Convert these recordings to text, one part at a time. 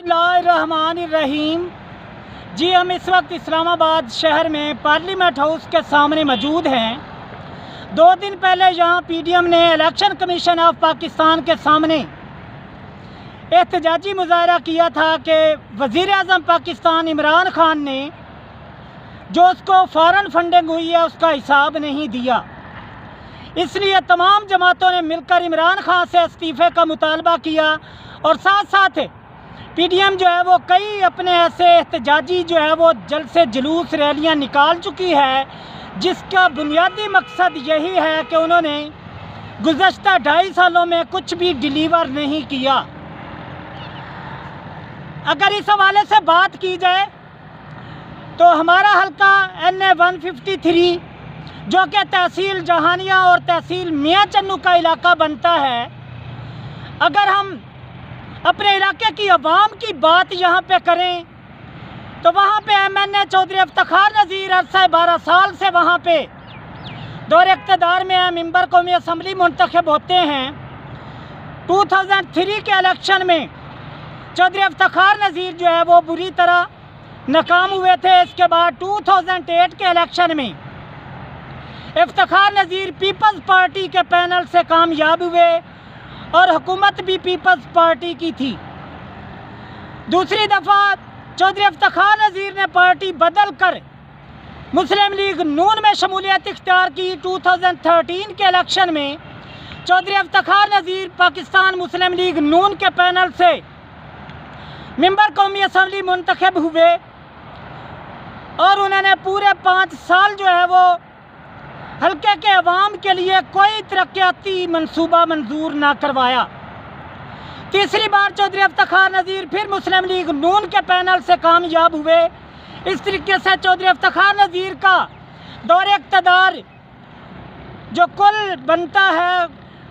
बिस्मिल्लाहिर्रहमानिर्रहीम। जी, हम इस वक्त इस्लामाबाद शहर में पार्लियामेंट हाउस के सामने मौजूद हैं। 2 दिन पहले यहाँ पीडीएम ने इलेक्शन कमीशन ऑफ पाकिस्तान के सामने एहतजाजी मुजाहरा किया था कि वज़ीर आज़म पाकिस्तान इमरान खान ने जो उसको फ़ौरन फंडिंग हुई है उसका हिसाब नहीं दिया। इसलिए तमाम जमातों ने मिलकर इमरान खान से इस्तीफ़े का मुतालबा किया और साथ साथ पीडीएम जो है वो कई अपने ऐसे एहतजाजी जो है वो जल्द से जुलूस रैलियां निकाल चुकी है, जिसका बुनियादी मकसद यही है कि उन्होंने गुज़श्ता 2.5 सालों में कुछ भी डिलीवर नहीं किया। अगर इस हवाले से बात की जाए तो हमारा हल्का NA 153 जो कि तहसील जहानिया और तहसील मियाँ चन्नू का इलाका बनता है, अगर हम अपने इलाके की आवाम की बात यहाँ पे करें तो वहाँ पे MNA चौधरी इफ्तिखार नज़ीर अरसा 12 साल से वहाँ पे दौर इक़्तिदार में मेंबर कौमी असम्बली मुंतखब होते हैं। 2003 के इलेक्शन में चौधरी इफ्तिखार नज़ीर जो है वो बुरी तरह नाकाम हुए थे। इसके बाद 2008 के इलेक्शन में इफ्तिखार नज़ीर पीपल्स पार्टी के पैनल से कामयाब हुए और हुकूमत भी पीपल्स पार्टी की थी। दूसरी दफ़ा चौधरी इफ्तिखार नज़ीर ने पार्टी बदल कर मुस्लिम लीग नून में शमूलियत इख्तियार की। 2013 के इलेक्शन में चौधरी इफ्तिखार नज़ीर पाकिस्तान मुस्लिम लीग नून के पैनल से मेंबर कौमी असम्बली मुंतखब हुए और उन्होंने पूरे 5 साल जो है वो हल्के के अवाम के लिए कोई तरक्याती मंसूबा मंजूर ना करवाया। तीसरी बार चौधरी इफ्तिखार नज़ीर फिर मुस्लिम लीग नून के पैनल से कामयाब हुए। इस तरीके से चौधरी इफ्तिखार नज़ीर का दौर इक़्तिदार जो कुल बनता है,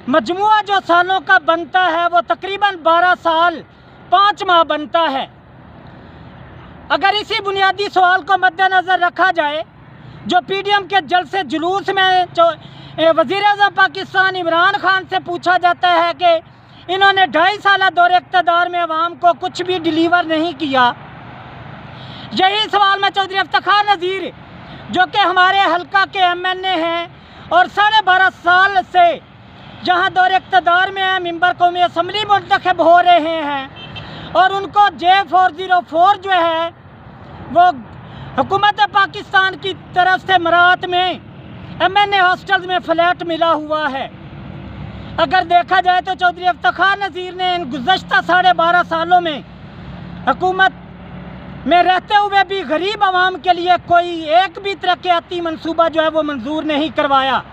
मजमुआ जो सालों का बनता है, वो तकरीबन 12 साल 5 माह बनता है। अगर इसी बुनियादी सवाल को मद्देनज़र रखा जाए, जो पीडीएम के जल्द से जुलूस में वज़ीर आज़म पाकिस्तान इमरान खान से पूछा जाता है कि इन्होंने 2.5 साल दौर इक़्तिदार में अवाम को कुछ भी डिलीवर नहीं किया, यही सवाल मैं चौधरी इफ्तिखार नज़ीर जो कि हमारे हल्का के MNA हैं और 12.5 साल से यहाँ दौर इक़्तिदार में है, मेंबर कौमी असम्बली मुंतखब हो रहे हैं और उनको J404 जो है वो हुकूमत पाकिस्तान की तरफ से मरात में MNA हॉस्टल्स में फ्लैट मिला हुआ है। अगर देखा जाए तो चौधरी इफ्तिखार नज़ीर ने इन गुज़श्ता 12.5 सालों में हुकूमत में रहते हुए भी गरीब आवाम के लिए कोई एक भी तरक्याती मंसूबा जो है वो मंजूर नहीं करवाया।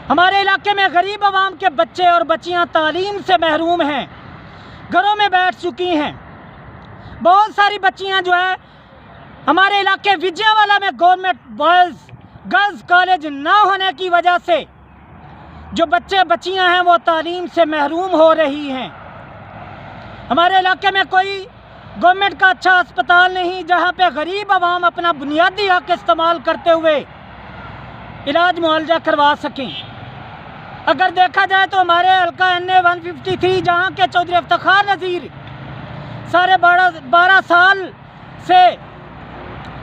हमारे इलाके में गरीब आवाम के बच्चे और बच्चियां तालीम से महरूम हैं, घरों में बैठ चुकी हैं। बहुत सारी बच्चियां जो है हमारे इलाके विजयवाला में गवर्नमेंट बॉयज़ गर्ल्स कॉलेज ना होने की वजह से जो बच्चे बच्चियां हैं वो तालीम से महरूम हो रही हैं। हमारे इलाके में कोई गवर्नमेंट का अच्छा अस्पताल नहीं जहां पे गरीब आवाम अपना बुनियादी हक इस्तेमाल करते हुए इलाज मुआवजा करवा सकें। अगर देखा जाए तो हमारे हल्का NA 153 जहां के चौधरी इफ्तिखार नज़ीर 12.5 साल से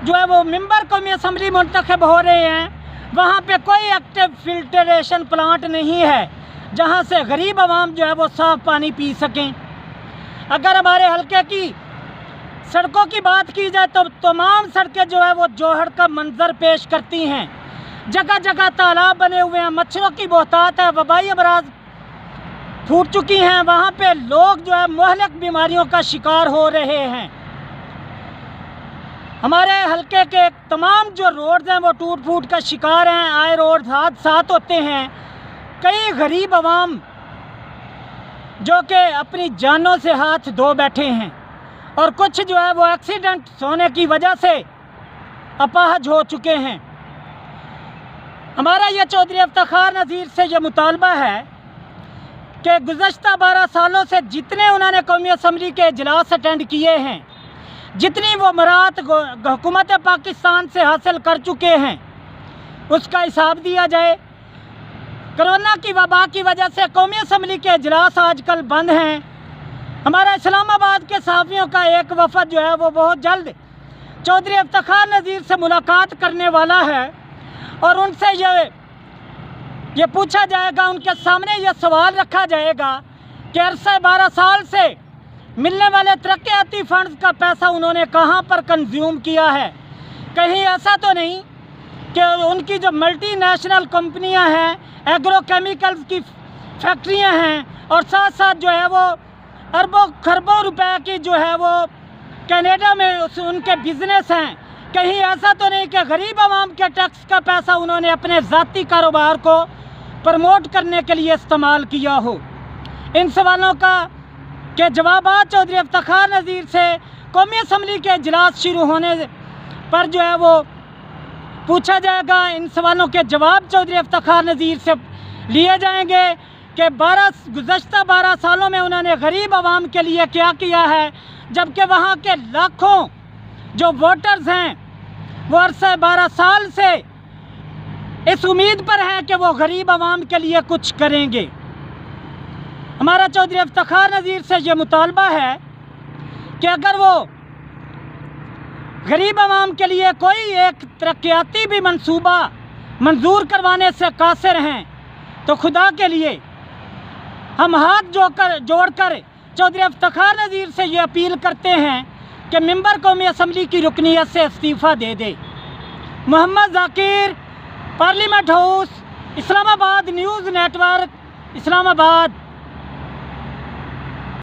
जो है वो मेंबर कौमी असम्बली मुंतखब हो रहे हैं, वहाँ पे कोई एक्टिव फिल्ट्रेशन प्लांट नहीं है जहाँ से गरीब आवाम जो है वो साफ़ पानी पी सकें। अगर हमारे हल्के की सड़कों की बात की जाए तो तमाम सड़कें जो है वो जोहड़ का मंजर पेश करती हैं। जगह जगह तालाब बने हुए हैं, मच्छरों की बहुतात है, वबाई अमराज फूट चुकी हैं, वहाँ पे लोग जो है मुहलक बीमारियों का शिकार हो रहे हैं। हमारे हल्के के तमाम जो रोड्स हैं वो टूट फूट का शिकार हैं, आए रोड हादसात होते हैं। कई गरीब आवाम जो कि अपनी जानों से हाथ धो बैठे हैं और कुछ जो है वो एक्सीडेंट होने की वजह से अपाहज हो चुके हैं। हमारा ये चौधरी इफ्तिखार नज़ीर से ये मुतालबा है कि गुज़श्ता 12 सालों से जितने उन्होंने कौमी असम्बली के इजलास अटेंड किए हैं, जितनी वो मरात हुकूमत पाकिस्तान से हासिल कर चुके हैं, उसका हिसाब दिया जाए। कोरोना की वबा की वजह से कौमी असम्बली के इजलास आजकल बंद हैं। हमारा इस्लामाबाद के सहाफ़ियों का एक वफ़द जो है वो बहुत जल्द चौधरी इफ्तिखार नज़ीर से मुलाकात करने वाला है और उनसे ये पूछा जाएगा, उनके सामने ये सवाल रखा जाएगा कि अरसे 12 साल से मिलने वाले तरक्याती फंड्स का पैसा उन्होंने कहाँ पर कंज्यूम किया है। कहीं ऐसा तो नहीं कि उनकी जो मल्टीनेशनल कंपनियां हैं, एग्रो केमिकल्स की फैक्ट्रियां हैं और साथ साथ जो है वो अरबों खरबों रुपए की जो है वो कनाडा में उनके बिजनेस हैं। कहीं ऐसा तो नहीं कि गरीब आवाम के टैक्स का पैसा उन्होंने अपने ज़ाती कारोबार को प्रमोट करने के लिए इस्तेमाल किया हो। इन सवालों के जवाब चौधरी इफ्तिखार नज़ीर से कौमी असम्बली के इजलास शुरू होने पर जो है वो पूछा जाएगा। इन सवालों के जवाब चौधरी इफ्तिखार नज़ीर से लिए जाएंगे कि गुज़श्ता 12 सालों में उन्होंने गरीब आवाम के लिए क्या किया है, जबकि वहाँ के लाखों जो वोटर्स हैं वो अरसे 12 साल से इस उम्मीद पर हैं कि वो गरीब आवाम के लिए कुछ करेंगे। हमारा चौधरी इफ्तिखार नज़ीर से ये मुतालबा है कि अगर वो गरीब आवाम के लिए कोई एक तरक्याती भी मंसूबा मंजूर करवाने से कासिर हैं तो खुदा के लिए हम हाथ जोड़कर चौधरी इफ्तिखार नज़ीर से ये अपील करते हैं कि मेंबर कौमी असम्बली की रुकनीत से इस्तीफ़ा दे दे। Mohammad Zakir, parliament house, Islamabad news network, Islamabad.